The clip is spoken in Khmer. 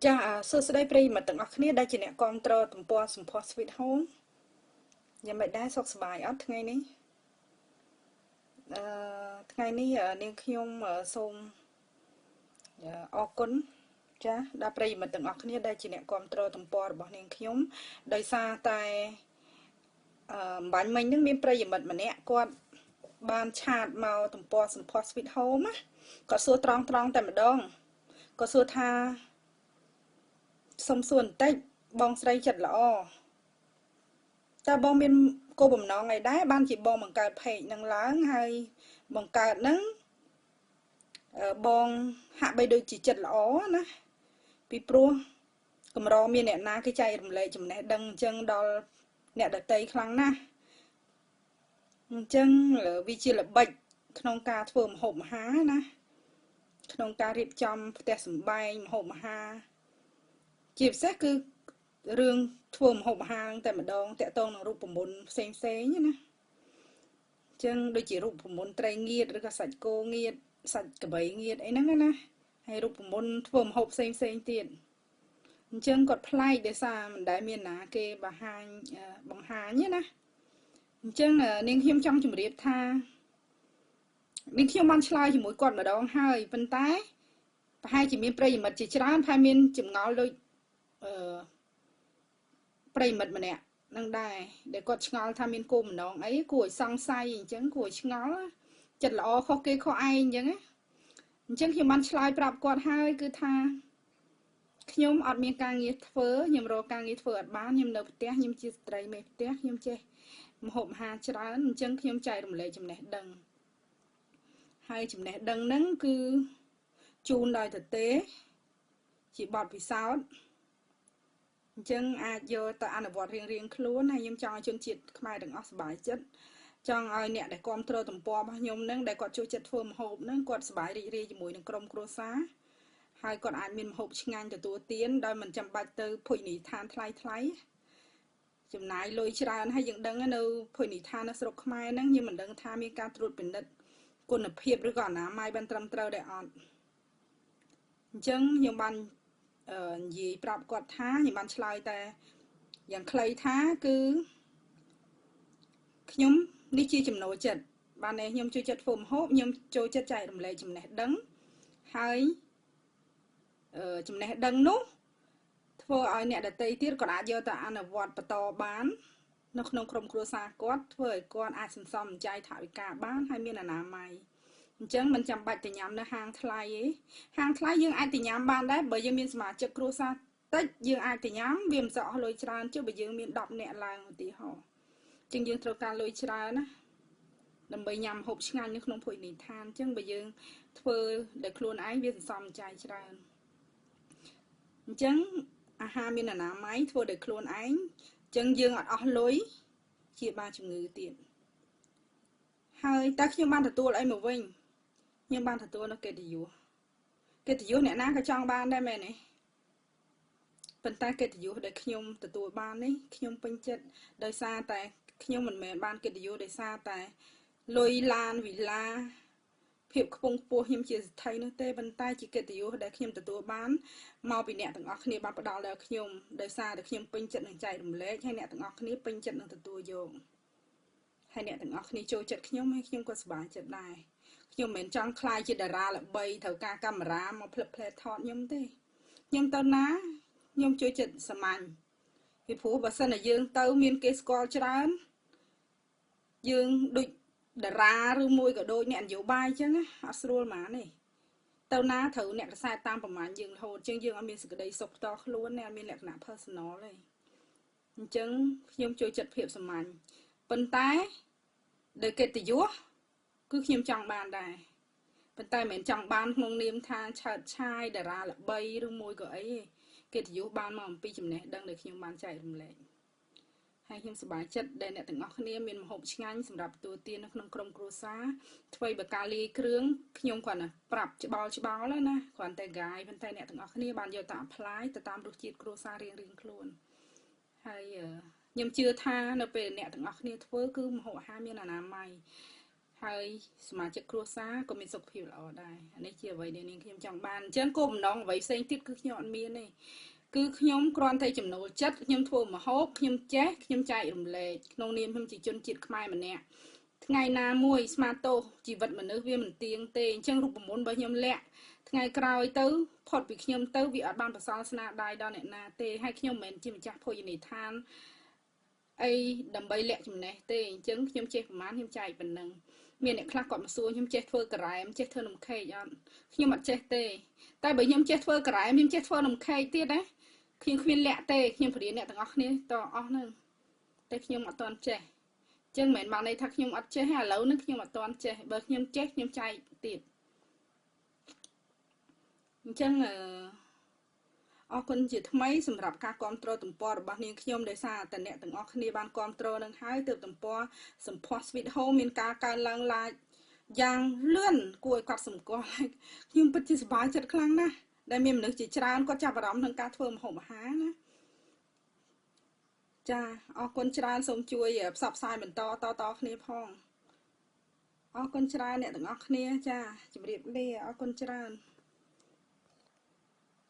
ចាសួស្តីប្រិយមិត្តទាំងអស់គ្នាដែលជាអ្នកគាំទ្រទំព័រសម្ផស្ស Sweet Home យ៉ាងម៉េចដែរសុខសប្បាយអត់ថ្ងៃនេះអឺថ្ងៃនេះនាងខ្ញុំសូមអរគុណចាដល់ប្រិយមិត្តទាំងអស់គ្នាដែលជាអ្នកគាំទ្រទំព័ររបស់នាងខ្ញុំដោយសារតែអំបញ្ញមិញនឹងមានប្រិយមិត្តម្នាក់គាត់បានឆាតមកទំព័រសម្ផស្ស Sweet Home ណាគាត់សួរត្រង់តែម្ដងគាត់សួរថាសុំសួរបន្តិចបងស្រីចិត្តល្អតើបងមានគោលបំណងអីដែរបានជាបងបង្កើត page នឹងឡើងហើយបង្កើតនឹងបងហាក់បីដូចជាចិត្តល្អណាពីព្រោះកម្រមានអ្នកណាគេចែករំលែកចំណេះដឹងអញ្ចឹងដល់អ្នកដទៃខ្លាំងណាស់អញ្ចឹងវាជាល្បិចក្នុងការធ្វើម្ហូបអាហារណាក្នុងការរៀបចំផ្ទះសម្បែងម្ហូបអាហារជាពិសេសគឺរឿងធ្វើម្ហូបអាហារតែម្ដងតាក់ទងនឹងរូបមន្តផ្សេងណាអញ្ចឹងដូចជារូបមន្តត្រីងៀតឬក៏សាច់គោងៀតសាច់ក្របីងៀតអីហ្នឹងណាហើយរូបមន្តធ្វើម្ហូបផ្សេងទៀតអញ្ចឹងគាត់ប្លែកដោយសារមិនដែលមានណាគេបង្ហាញណាអញ្ចឹងនាងខ្ញុំចង់ជម្រាបថានាងខ្ញុំបានឆ្លើយជាមួយគាត់ម្ដងហើយប៉ុន្តែប្រហែលជាមានប្រិយមិត្តជាច្រើនប្រហែលមានចម្ងល់ដូចប្រិយមិត្តម្នាក់នឹងដែរដែលគាត់ឆ្ងល់ថាមានគោលបំណងអីគួរឲ្យសង្ស័យអញ្ចឹងគួរឲ្យឆ្ងល់ចិត្តល្អខុសគេខុសឯងអញ្ចឹងខ្ញុំបានឆ្លើយប្រាប់គាត់ហើយគឺថាខ្ញុំអត់មានការងារធ្វើខ្ញុំរកការងារធ្វើអត់បានខ្ញុំនៅផ្ទះខ្ញុំជាស្ត្រីមេផ្ទះខ្ញុំចេះម្ហូបអាហារច្រើនអញ្ចឹងខ្ញុំចែករំលែកចំណេះដឹងហើយចំណេះដឹងហ្នឹងគឺជូនដោយទទេជាបទពិសោធន៍អញ្ចឹងអាចយកទៅអនុវត្តរៀងខ្លួនហើយខ្ញុំចង់ឲ្យជនជាតិខ្មែរទាំងអស់សប្បាយចិត្តចង់ឲ្យអ្នកដែលគាំទ្រទំព័ររបស់ខ្ញុំនឹងដែលគាត់ចូលចិត្តធ្វើម្ហូបនឹងគាត់សប្បាយរីករាយជាមួយនឹងក្រុមគ្រួសារហើយគាត់អាចមានម្ហូបឆ្ងាញ់ទទួលទានដោយមិនចាំបាច់ទៅភោជនីយដ្ឋានថ្លៃចំណាយលុយច្រើនហើយយើងដឹងនៅភោជនីយដ្ឋាននៅស្រុកខ្មែរហ្នឹងយើងមិនដឹងថាមានការត្រួតពិនិត្យគុណភាពឬក៏អនាម័យបានត្រឹមត្រូវដែរអត់អញ្ចឹងខ្ញុំបាននិយាយប្រាប់គាត់ថាខ្ញុំបានឆ្លើយតែយ៉ាងខ្លីថាគឺខ្ញុំនេះជាចំណូលចិត្តបានតែខ្ញុំចូលចិត្តធ្វើម្ហូបខ្ញុំចូលចិត្តចែករំលែកចំណេះដឹងហើយចំណេះដឹងនោះធ្វើឲ្យអ្នកដទៃទៀតគាត់អាចយកទៅអនុវត្តបន្តបាននៅក្នុងក្រុមគ្រួសារគាត់ធ្វើឲ្យគាត់អាចសន្សំសំចៃថវិកាបានហើយមានអនាម័យអញ្ចឹងមិនចាំបាច់ទៅញ៉ាំនៅហាងថ្លៃទេហាងថ្លៃយើងអាចទៅញ៉ាំបានដែរបើយើងមានសមាជិកគ្រួសារតិចយើងអាចទៅញ៉ាំវាមិនសូវអស់លុយច្រើនចុះបើយើងមាន10នាក់ឡើងឧទាហរណ៍អញ្ចឹងយើងត្រូវការលុយច្រើនណាដើម្បីញ៉ាំម្ហូបឆ្ងាញ់នៅក្នុងភោជនីយដ្ឋានអញ្ចឹងបើយើងធ្វើដោយខ្លួនឯងវាសន្សំចៃច្រើនអញ្ចឹងអាហារមានអនាម័យធ្វើដោយខ្លួនឯងអញ្ចឹងយើងអត់អស់លុយជាបាជំងឺទៀតហើយតើខ្ញុំបានទទួលអីមកវិញខ្ញុំបានទទួលនៅកិត្តិយសអ្នកណាក៏ចង់បានដែរមែនទេប៉ុន្តែកិត្តិយសដែលខ្ញុំទទួលបាននេះខ្ញុំពេញចិត្តដោយសារតែខ្ញុំមិនមែនបានកិត្តិយសដោយសារតែលុយឡានវិឡាភាពខ្ពង់ខ្ពស់ខ្ញុំជាសេដ្ឋីនោះទេប៉ុន្តែជាកិត្តិយសដែលខ្ញុំទទួលបានមកពីអ្នកទាំងអស់គ្នាបានផ្ដល់ដល់ខ្ញុំដោយសារតែខ្ញុំពេញចិត្តនឹងចែករំលែកហើយអ្នកទាំងអស់គ្នាពេញចិត្តនឹងទទួលយកហើយអ្នកទាំងអស់គ្នាចូលចិត្តខ្ញុំហើយខ្ញុំក៏សប្បាយចិត្តដែរខ្ញុំមិនមែនចង់ខ្លាយជាតារាល្បីត្រូវការកាមេរ៉ាមកផ្លិបផ្លែថតខ្ញុំទេខ្ញុំទៅណាខ្ញុំចូលចិត្តសាមញ្ញពីព្រោះបើសិនតែយើងទៅមានគេស្គាល់ច្រើនយើងដូចតារាឬមួយក៏ដូចអ្នកនយោបាយអញ្ចឹងអត់ស្រួលហ្មងទេទៅណាត្រូវអ្នកកសែតតាមប្រមាណយើងរហូតអញ្ចឹងយើងអត់មានសេចក្តីសុខផ្ទាល់ខ្លួនទេអត់មានលក្ខណៈ personal ទេអញ្ចឹងខ្ញុំចូលចិត្តភាពសាមញ្ញប៉ុន្តែដោយកិត្តិយសគឺខ្ញុំចង់បានដែរប៉ុន្តែមិនមែនចង់បានក្នុងនាមថាឆើតឆាយតារាល្បីឬមួយក៏អីទេកិត្តិយសបានមកអំពីចំណេះដឹងដែលខ្ញុំបានចែករំលែកហើយខ្ញុំសប្បាយចិត្តដែលអ្នកទាំងអស់គ្នាមានម្ហូបឆ្ងាញ់សម្រាប់ទទួលទាននៅក្នុងក្រុមគ្រួសារធ្វើបកាលាយគ្រឿងខ្ញុំគ្រាន់តែប្រាប់ច្បល់ណាគ្រាន់តែកាយប៉ុន្តែអ្នកទាំងអស់គ្នាបានយកទៅ apply ទៅតាមរសជាតិគ្រួសាររៀងខ្លួនហើយខ្ញុំជឿថានៅពេលអ្នកទាំងអស់គ្នាធ្វើគឺម្ហូបអាហារមានអនាម័យ ហើយសមាជិកគ្រួសារក៏មានសុខភាពល្អដែរនេះជាអ្វីដែលនាងខ្ញុំចង់បានអញ្ចឹងគោលបំណងអ្វីផ្សេងទៀតគឺខ្ញុំអត់មានទេគឺខ្ញុំគ្រាន់តែចំណូលចិត្តខ្ញុំធ្វើម្ហូបខ្ញុំចេះខ្ញុំចែករំលែកក្នុងនាមខ្ញុំជាជនជាតិខ្មែរម្នាក់ថ្ងៃណាមួយស្មាតោជីវិតមនុស្សវាមិនទៀងទេអញ្ចឹងរូបមន្តរបស់ខ្ញុំលាក់ថ្ងៃក្រោយទៅផុតពីខ្ញុំទៅវាអត់បានប្រសល់ស្នាដៃដល់អ្នកណាទេហើយខ្ញុំមិនមែនជាម្ចាស់ភោជនីយដ្ឋានអីដើម្បីលាក់ចំណេះទេអញ្ចឹងខ្ញុំចេះប្រហែលខ្ញុំចែកប៉ុណ្ណឹងមានអ្នកខ្លះគាត់មកសួរខ្ញុំចេះធ្វើការ៉ែមចេះធ្វើនំខេកអត់ខ្ញុំអត់ចេះទេតែបើខ្ញុំចេះធ្វើការ៉ែមខ្ញុំចេះធ្វើនំខេកទៀតណាខ្ញុំគ្មានលាក់ទេខ្ញុំបរៀនអ្នកទាំងអស់គ្នាតអស់ហ្នឹងតែខ្ញុំអត់ទាន់ចេះចឹងមិនមែនមកន័យថាខ្ញុំអត់ចេះឥឡូវនេះខ្ញុំអត់ទាន់ចេះបើខ្ញុំចេះខ្ញុំចែកទៀតអញ្ចឹងអរគុណជាថ្មីសម្រាប់ការគ្រប់គ្រងទំព័ររបស់នាងខ្ញុំដោយសារតែអ្នកទាំងអស់គ្នាបានគ្រប់គ្រងនឹងហើយទើបទំព័រសម្ផស្ស Sweet Home មានការកើនឡើងឡាយយ៉ាងលឿនគួរឲ្យកត់សម្គាល់ខ្ញុំពិតជាសប្បាយចិត្តខ្លាំងណាស់ដែលមានមនុស្សជាច្រើនគាត់ចាប់អារម្មណ៍ក្នុងការធ្វើម្ហូបអាហារណាចាអរគុណច្រើនសូមជួយផ្សព្វផ្សាយបន្តតគ្នាផងអរគុណច្រើនអ្នកទាំងអស់គ្នាចាជម្រាបលាអរគុណច្រើន